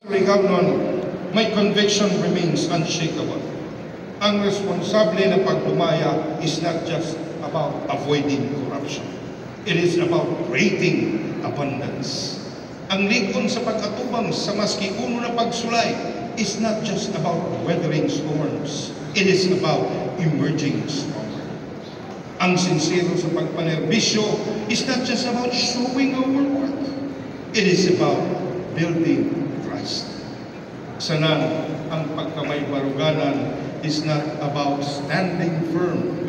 Surigao, my conviction remains unshakable. Ang responsable na pagdumaya is not just about avoiding corruption. It is about creating abundance. Ang likon sa pag-atubang sa maski uno na pagsulay is not just about weathering storms. It is about emerging stronger. Ang sincero sa pagpanerbisyo is not just about showing our worth. It is about building trust. Sanan, ang pagkamay-baruganan is not about standing firm.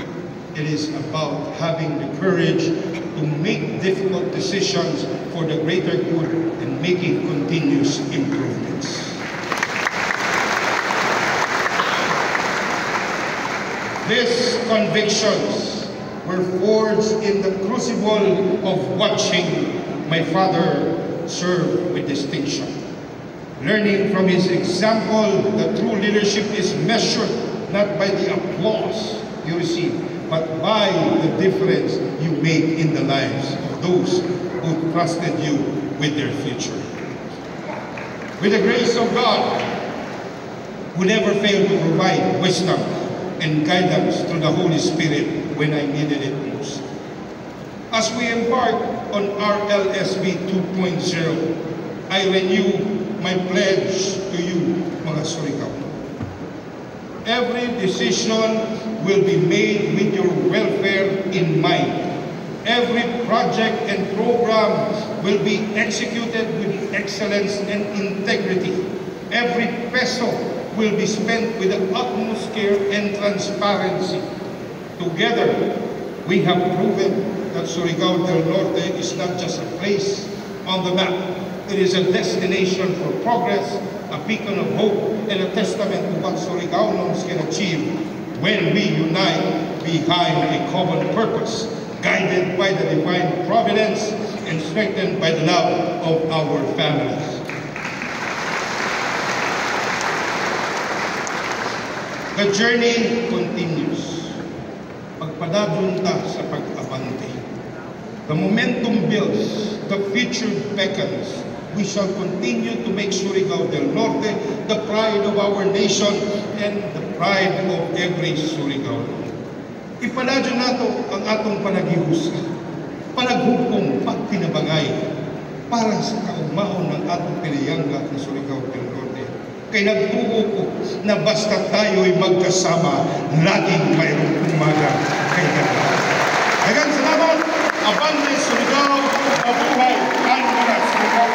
It is about having the courage to make difficult decisions for the greater good and making continuous improvements. These convictions were forged in the crucible of watching my father serve with distinction. Learning from his example that true leadership is measured not by the applause you receive, but by the difference you make in the lives of those who trusted you with their future. With the grace of God, who never failed to provide wisdom and guidance through the Holy Spirit when I needed it most. As we embark on our LSB 2.0, I renew my pledge to you, mga Surigao. Every decision will be made with your welfare in mind. Every project and program will be executed with excellence and integrity. Every peso will be spent with the utmost care and transparency. Together, we have proven that Surigao del Norte is not just a place on the map. It is a destination for progress, a beacon of hope, and a testament to what Surigaonons can achieve when we unite behind a common purpose, guided by the divine providence and strengthened by the love of our families. The journey continues. Pagpadadun ta sa pag-abante. The momentum builds, the future beckons. We shall continue to make Surigao del Norte the pride of our nation and the pride of every Surigao. Ipaladyo nato ang atong panaghihusa, panaghukom pagtinabangay para sa kaugmaon ng atong pinayangga ng Surigao del Norte. Kay nagtuo ko na basta tayo'y magkasama, laging mayroong umaga kay Ganda. Daghang salamat! Abante Surigao! Mabuhay ang mga Surigao!